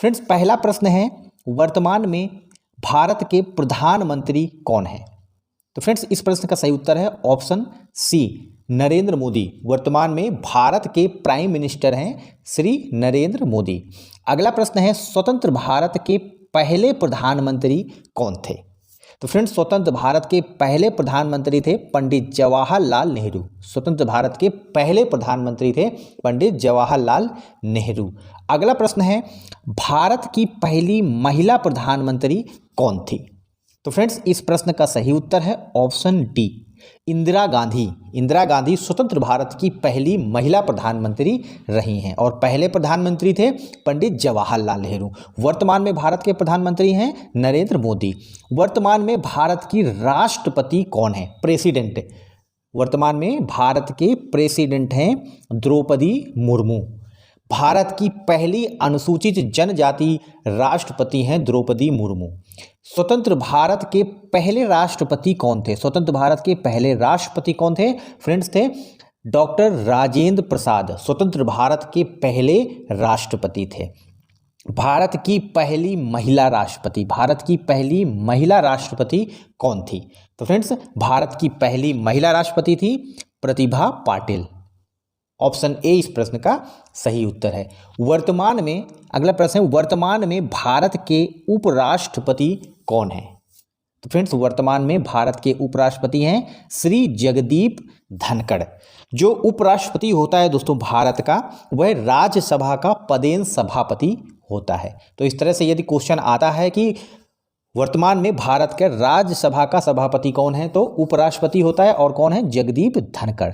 Friends पहला प्रश्न है, वर्तमान में भारत के प्रधानमंत्री कौन है? तो फ्रेंड्स इस प्रश्न का सही उत्तर है ऑप्शन सी, नरेंद्र मोदी। वर्तमान में भारत के प्राइम मिनिस्टर हैं श्री नरेंद्र मोदी। अगला प्रश्न है, स्वतंत्र भारत के पहले प्रधानमंत्री कौन थे? तो फ्रेंड्स स्वतंत्र भारत के पहले प्रधानमंत्री थे पंडित जवाहरलाल नेहरू। स्वतंत्र भारत के पहले प्रधानमंत्री थे पंडित जवाहरलाल नेहरू। अगला प्रश्न है, भारत की पहली महिला प्रधानमंत्री कौन थी? तो फ्रेंड्स इस प्रश्न का सही उत्तर है ऑप्शन डी, इंदिरा गांधी। इंदिरा गांधी स्वतंत्र भारत की पहली महिला प्रधानमंत्री रही हैं और पहले प्रधानमंत्री थे पंडित जवाहरलाल नेहरू। वर्तमान में भारत के प्रधानमंत्री हैं नरेंद्र मोदी। वर्तमान में भारत की राष्ट्रपति कौन है? प्रेसिडेंट। वर्तमान में भारत के प्रेसिडेंट हैं द्रौपदी मुर्मू। भारत की पहली अनुसूचित जनजाति राष्ट्रपति हैं द्रौपदी मुर्मू। स्वतंत्र भारत के पहले राष्ट्रपति कौन थे? स्वतंत्र भारत के पहले राष्ट्रपति कौन थे? फ्रेंड्स थे डॉक्टर राजेंद्र प्रसाद। स्वतंत्र भारत के पहले राष्ट्रपति थे। भारत की पहली महिला राष्ट्रपति, भारत की पहली महिला राष्ट्रपति कौन थी? तो फ्रेंड्स भारत की पहली महिला राष्ट्रपति थी प्रतिभा पाटिल। ऑप्शन ए इस प्रश्न का सही उत्तर है। वर्तमान में अगला प्रश्न है, वर्तमान में भारत के उपराष्ट्रपति कौन है? तो फ्रेंड्स वर्तमान में भारत के उपराष्ट्रपति हैं श्री जगदीप धनखड़। जो उपराष्ट्रपति होता है दोस्तों भारत का, वह राज्यसभा का पदेन सभापति होता है। तो इस तरह से यदि क्वेश्चन आता है कि वर्तमान में भारत के राज्यसभा का सभापति कौन है, तो उपराष्ट्रपति होता है और कौन है? जगदीप धनखड़।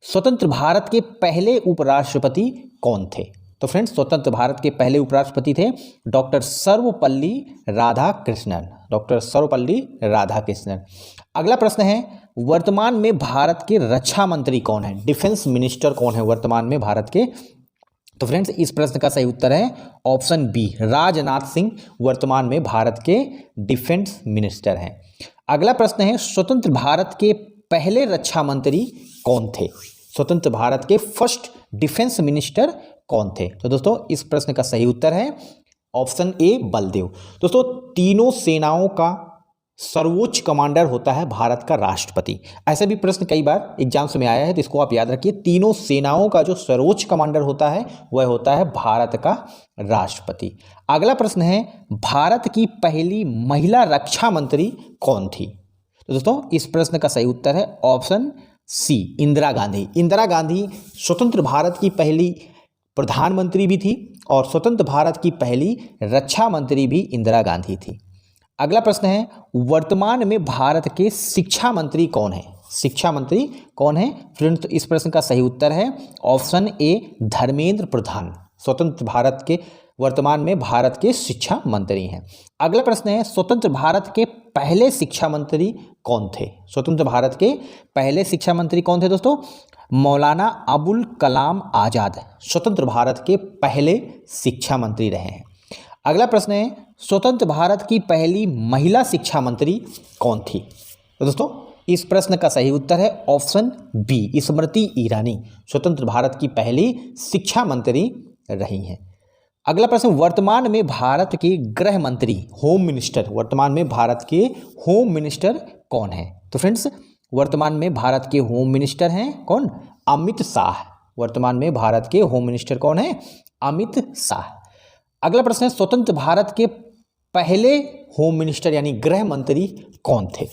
स्वतंत्र भारत के पहले उपराष्ट्रपति कौन थे? तो फ्रेंड्स स्वतंत्र भारत के पहले उपराष्ट्रपति थे डॉक्टर सर्वपल्ली राधाकृष्णन। डॉक्टर सर्वपल्ली राधाकृष्णन। अगला प्रश्न है, वर्तमान में भारत के रक्षा मंत्री कौन है? डिफेंस मिनिस्टर कौन है वर्तमान में भारत के? तो फ्रेंड्स इस प्रश्न का सही उत्तर है ऑप्शन बी, राजनाथ सिंह वर्तमान में भारत के डिफेंस मिनिस्टर हैं। अगला प्रश्न है, स्वतंत्र भारत के पहले रक्षा मंत्री कौन थे? स्वतंत्र भारत के फर्स्ट डिफेंस मिनिस्टर कौन थे? तो दोस्तों इस प्रश्न का सही उत्तर है ऑप्शन ए, बलदेव। दोस्तों तीनों सेनाओं का सर्वोच्च कमांडर होता है भारत का राष्ट्रपति। ऐसा भी प्रश्न कई बार एग्जाम्स में आया है, तो इसको आप याद रखिए। तीनों सेनाओं का जो सर्वोच्च कमांडर होता है वह होता है भारत का राष्ट्रपति। अगला प्रश्न है, भारत की पहली महिला रक्षा मंत्री कौन थी? तो दोस्तों इस प्रश्न का सही उत्तर है ऑप्शन सी, इंदिरा गांधी। इंदिरा गांधी स्वतंत्र भारत की पहली प्रधानमंत्री भी थी और स्वतंत्र भारत की पहली रक्षा मंत्री भी इंदिरा गांधी थी। अगला प्रश्न है, वर्तमान में भारत के शिक्षा मंत्री कौन है? शिक्षा मंत्री कौन है? फ्रेंड्स इस प्रश्न का सही उत्तर है ऑप्शन ए, धर्मेंद्र प्रधान। स्वतंत्र भारत के वर्तमान में भारत के शिक्षा मंत्री हैं। अगला प्रश्न है, स्वतंत्र भारत के पहले शिक्षा मंत्री कौन थे? स्वतंत्र भारत के पहले शिक्षा मंत्री कौन थे दोस्तों? मौलाना अबुल कलाम आजाद स्वतंत्र भारत के पहले शिक्षा मंत्री रहे हैं। अगला प्रश्न है, स्वतंत्र भारत की पहली महिला शिक्षा मंत्री कौन थी? तो दोस्तों इस प्रश्न का सही उत्तर है ऑप्शन बी, स्मृति ईरानी स्वतंत्र भारत की पहली शिक्षा मंत्री रही हैं। अगला प्रश्न, वर्तमान में भारत के गृह मंत्री, होम मिनिस्टर, वर्तमान में भारत के होम मिनिस्टर कौन है? तो फ्रेंड्स वर्तमान में भारत के होम मिनिस्टर हैं कौन? अमित शाह। वर्तमान में भारत के होम मिनिस्टर कौन है? अमित शाह। अगला प्रश्न है, स्वतंत्र भारत के पहले होम मिनिस्टर यानी गृह मंत्री कौन थे?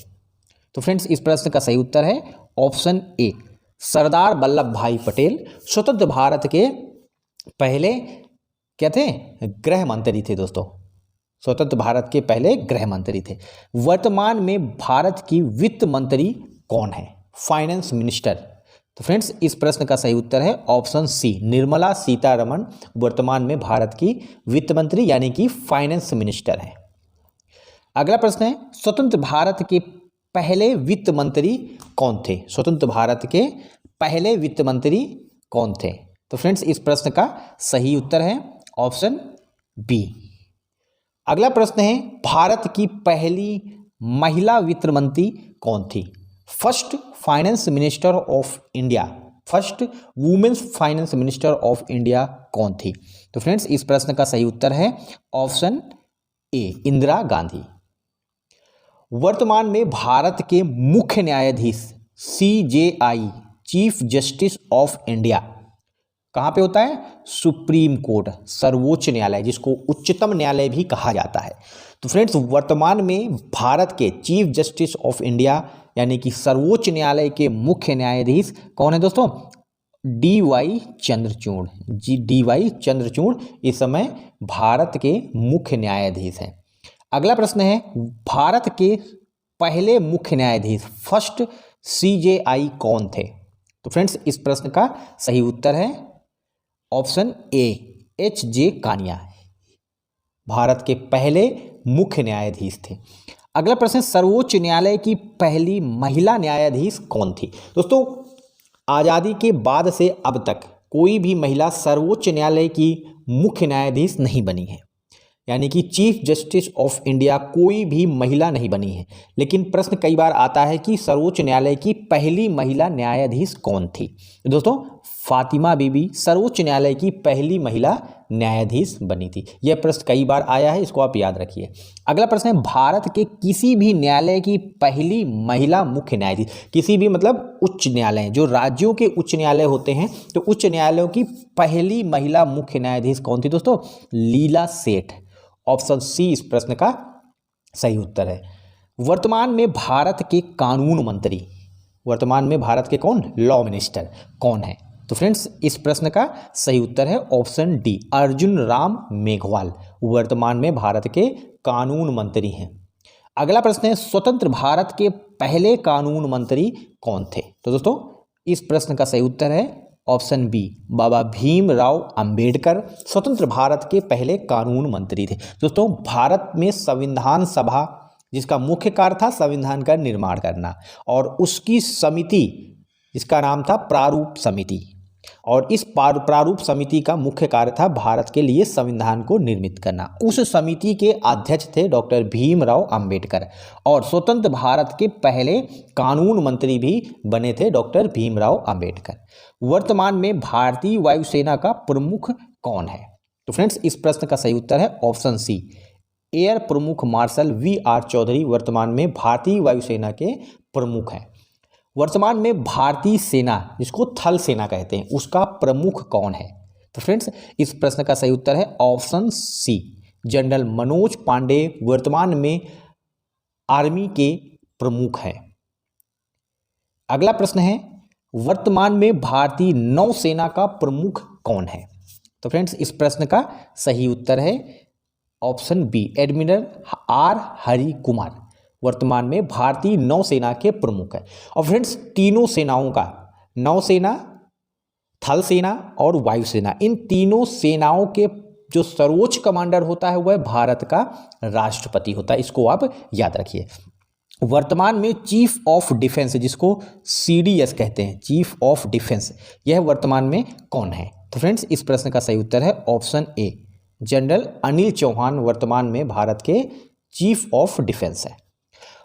तो फ्रेंड्स इस प्रश्न का सही उत्तर है ऑप्शन ए, सरदार वल्लभ भाई पटेल स्वतंत्र भारत के पहले क्या थे? गृह मंत्री थे दोस्तों। स्वतंत्र भारत के पहले गृह मंत्री थे। वर्तमान में भारत की वित्त मंत्री कौन है? Finance minister. तो फ्रेंड्स इस प्रश्न का सही उत्तर है ऑप्शन सी, निर्मला सीतारमण वर्तमान में भारत की वित्त मंत्री यानी कि फाइनेंस मिनिस्टर है। अगला प्रश्न है, स्वतंत्र भारत के पहले वित्त मंत्री कौन थे? स्वतंत्र भारत के पहले वित्त मंत्री कौन थे? तो फ्रेंड्स इस प्रश्न का सही उत्तर है ऑप्शन बी। अगला प्रश्न है, भारत की पहली महिला वित्त मंत्री कौन थी? First finance minister of India first women's finance minister of India कौन थी? तो फ्रेंड्स इस प्रश्न का सही उत्तर है ऑप्शन ए, इंदिरा गांधी। वर्तमान में भारत के मुख्य न्यायाधीश CJI chief justice of India कहाँ पे होता है? सुप्रीम कोर्ट, सर्वोच्च न्यायालय, जिसको उच्चतम न्यायालय भी कहा जाता है। तो फ्रेंड्स वर्तमान में भारत के चीफ जस्टिस ऑफ इंडिया यानी कि सर्वोच्च न्यायालय के मुख्य न्यायाधीश कौन है दोस्तों? DY चंद्रचूड़। DY चंद्रचूड़ इस समय भारत के मुख्य न्यायाधीश हैं। अगला प्रश्न है भारत के पहले मुख्य न्यायाधीश फर्स्ट CJI कौन थे? तो फ्रेंड्स इस प्रश्न का सही उत्तर है ऑप्शन ए, HJ कानिया भारत के पहले मुख्य न्यायाधीश थे। अगला प्रश्न, सर्वोच्च न्यायालय की पहली महिला न्यायाधीश कौन थी? दोस्तों आज़ादी के बाद से अब तक कोई भी महिला सर्वोच्च न्यायालय की मुख्य न्यायाधीश नहीं बनी है, यानी कि चीफ जस्टिस ऑफ इंडिया कोई भी महिला नहीं बनी है। लेकिन प्रश्न कई बार आता है कि सर्वोच्च न्यायालय की पहली महिला न्यायाधीश कौन थी? तो दोस्तों फातिमा बीबी सर्वोच्च न्यायालय की पहली महिला न्यायाधीश बनी थी। यह प्रश्न कई बार आया है, इसको आप याद रखिए। अगला प्रश्न है भारत के किसी भी न्यायालय की पहली महिला मुख्य न्यायाधीश, किसी भी मतलब उच्च न्यायालय, जो राज्यों के उच्च न्यायालय होते हैं, तो उच्च न्यायालयों की पहली महिला मुख्य न्यायाधीश कौन थी दोस्तों? लीला सेठ। ऑप्शन सी इस प्रश्न का सही उत्तर है। वर्तमान में भारत के कानून मंत्री, वर्तमान में भारत के कौन? लॉ मिनिस्टर कौन है? तो फ्रेंड्स इस प्रश्न का सही उत्तर है ऑप्शन डी, अर्जुन राम मेघवाल वर्तमान में भारत के कानून मंत्री हैं। अगला प्रश्न है स्वतंत्र भारत के पहले कानून मंत्री कौन थे? तो दोस्तों इस प्रश्न का सही उत्तर है ऑप्शन बी, बाबा भीमराव अंबेडकर स्वतंत्र भारत के पहले कानून मंत्री थे। दोस्तों भारत में संविधान सभा, जिसका मुख्य कार्य था संविधान का निर्माण करना, और उसकी समिति जिसका नाम था प्रारूप समिति, और इस प्रारूप समिति का मुख्य कार्य था भारत के लिए संविधान को निर्मित करना। उस समिति के अध्यक्ष थे डॉक्टर भीमराव अंबेडकर, और स्वतंत्र भारत के पहले कानून मंत्री भी बने थे डॉक्टर भीमराव अंबेडकर। वर्तमान में भारतीय वायुसेना का प्रमुख कौन है? तो फ्रेंड्स इस प्रश्न का सही उत्तर है ऑप्शन सी, एयर प्रमुख मार्शल VR चौधरी वर्तमान में भारतीय वायुसेना के प्रमुख हैं। वर्तमान में भारतीय सेना, जिसको थल सेना कहते हैं, उसका प्रमुख कौन है? तो फ्रेंड्स इस प्रश्न का सही उत्तर है option C, general Manoj Pande वर्तमान में आर्मी के प्रमुख हैं। अगला प्रश्न है वर्तमान में भारतीय नौसेना का प्रमुख कौन है? तो फ्रेंड्स इस प्रश्न का सही उत्तर है option B, admiral R Hari Kumar वर्तमान में भारतीय नौसेना के प्रमुख है। और फ्रेंड्स तीनों सेनाओं का, नौसेना, थल सेना और वायुसेना, इन तीनों सेनाओं के जो सर्वोच्च कमांडर होता है वह भारत का राष्ट्रपति होता है। इसको आप याद रखिए। वर्तमान में चीफ ऑफ डिफेंस, जिसको CDS कहते हैं, चीफ ऑफ डिफेंस, यह वर्तमान में कौन है? तो फ्रेंड्स इस प्रश्न का सही उत्तर है option A, general Anil Chauhan वर्तमान में भारत के चीफ ऑफ डिफेंस है।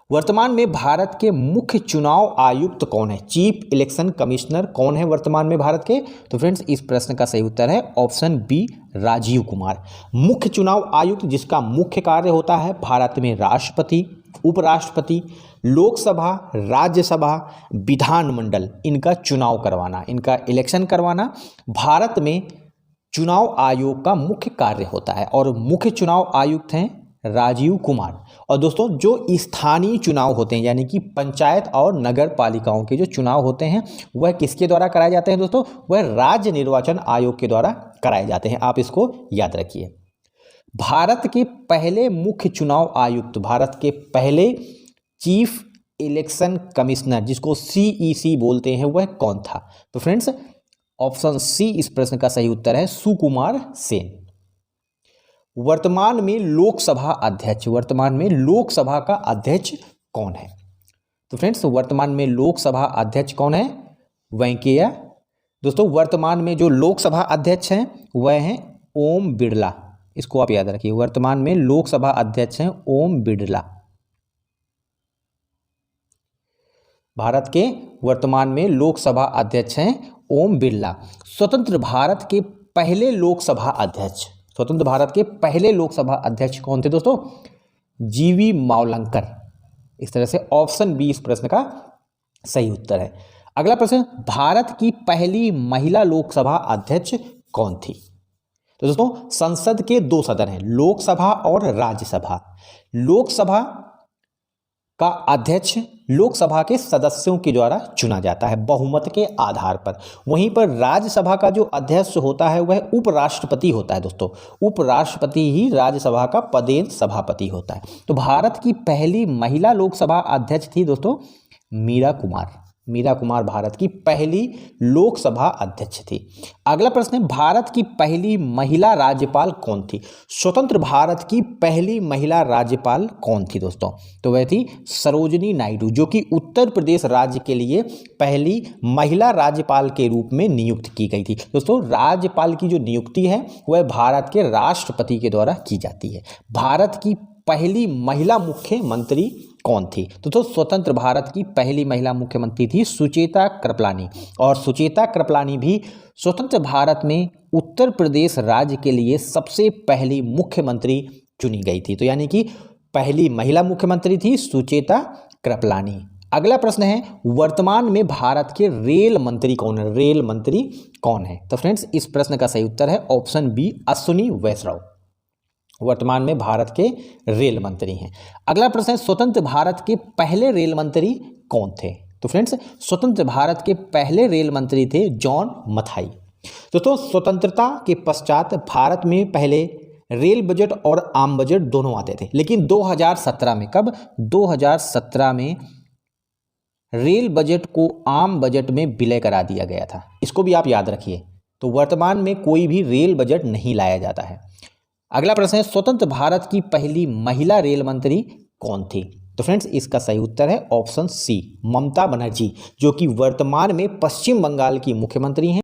वर्तमान में भारत के मुख्य चुनाव आयुक्त कौन है? चीफ इलेक्शन कमिश्नर कौन है वर्तमान में भारत के? तो फ्रेंड्स इस प्रश्न का सही उत्तर है ऑप्शन बी, राजीव कुमार। मुख्य चुनाव आयुक्त जिसका मुख्य कार्य होता है भारत में राष्ट्रपति, उपराष्ट्रपति, लोकसभा, राज्यसभा, विधानमंडल, इनका चुनाव करवाना, इनका इलेक्शन करवाना भारत में चुनाव आयोग का मुख्य कार्य होता है। और मुख्य चुनाव आयुक्त हैं राजीव कुमार। और दोस्तों जो स्थानीय चुनाव होते हैं, यानी कि पंचायत और नगर पालिकाओं के जो चुनाव होते हैं, वह किसके द्वारा कराए जाते हैं दोस्तों? वह राज्य निर्वाचन आयोग के द्वारा कराए जाते हैं। आप इसको याद रखिए। भारत के पहले मुख्य चुनाव आयुक्त, भारत के पहले चीफ इलेक्शन कमिश्नर, जिसको CEC बोलते हैं, वह कौन था? तो फ्रेंड्स ऑप्शन सी इस प्रश्न का सही उत्तर है सुकुमार सेन। वर्तमान में लोकसभा अध्यक्ष, वर्तमान में लोकसभा का अध्यक्ष कौन है? तो फ्रेंड्स वर्तमान में लोकसभा अध्यक्ष कौन है? वेंकैया। दोस्तों वर्तमान में जो लोकसभा अध्यक्ष हैं वह हैं ओम बिरला। इसको आप याद रखिए, वर्तमान में लोकसभा अध्यक्ष हैं ओम बिरला। भारत के वर्तमान में लोकसभा अध्यक्ष हैं ओम बिरला। स्वतंत्र भारत के पहले लोकसभा अध्यक्ष, स्वतंत्र भारत के पहले लोकसभा अध्यक्ष कौन थे दोस्तों? जीवी मावलंकर। इस तरह से ऑप्शन बी इस प्रश्न का सही उत्तर है। अगला प्रश्न, भारत की पहली महिला लोकसभा अध्यक्ष कौन थी? तो दोस्तों संसद के दो सदन हैं, लोकसभा और राज्यसभा। लोकसभा का अध्यक्ष लोकसभा के सदस्यों के द्वारा चुना जाता है बहुमत के आधार पर। वहीं पर राज्यसभा का जो अध्यक्ष होता है वह उपराष्ट्रपति होता है दोस्तों। उपराष्ट्रपति ही राज्यसभा का पदेन सभापति होता है। तो भारत की पहली महिला लोकसभा अध्यक्ष थी दोस्तों मीरा कुमार। मीरा कुमार भारत की पहली लोकसभा अध्यक्ष थी। अगला प्रश्न है, भारत की पहली महिला राज्यपाल कौन थी? स्वतंत्र भारत की पहली महिला राज्यपाल कौन थी दोस्तों? तो वह थी सरोजिनी नायडू, जो कि उत्तर प्रदेश राज्य के लिए पहली महिला राज्यपाल के रूप में नियुक्त की गई थी। दोस्तों राज्यपाल की जो नियुक्ति है वह भारत के राष्ट्रपति के द्वारा की जाती है। भारत की पहली महिला मुख्यमंत्री कौन थी? तो स्वतंत्र भारत की पहली महिला मुख्यमंत्री थी सुचेता कृपलानी। और सुचेता कृपलानी भी स्वतंत्र भारत में उत्तर प्रदेश राज्य के लिए सबसे पहली मुख्यमंत्री चुनी गई थी। तो यानी कि पहली महिला मुख्यमंत्री थी सुचेता कृपलानी। अगला प्रश्न है, वर्तमान में भारत के रेल मंत्री कौन है? रेल मंत्री कौन है? तो फ्रेंड्स इस प्रश्न का सही उत्तर है ऑप्शन बी अश्विनी वैष्णव। वर्तमान में भारत के रेल मंत्री हैं। अगला प्रश्न है, स्वतंत्र भारत के पहले रेल मंत्री कौन थे? तो फ्रेंड्स स्वतंत्र भारत के पहले रेल मंत्री थे जॉन मथाई। दोस्तों स्वतंत्रता के पश्चात भारत में पहले रेल बजट और आम बजट दोनों आते थे, लेकिन 2017 में, कब? 2017 में रेल बजट को आम बजट में विलय करा दिया गया था। इसको भी आप याद रखिए। तो वर्तमान में कोई भी रेल बजट नहीं लाया जाता है। अगला प्रश्न है, स्वतंत्र भारत की पहली महिला रेल मंत्री कौन थी? तो फ्रेंड्स इसका सही उत्तर है ऑप्शन सी ममता बनर्जी, जो कि वर्तमान में पश्चिम बंगाल की मुख्यमंत्री हैं।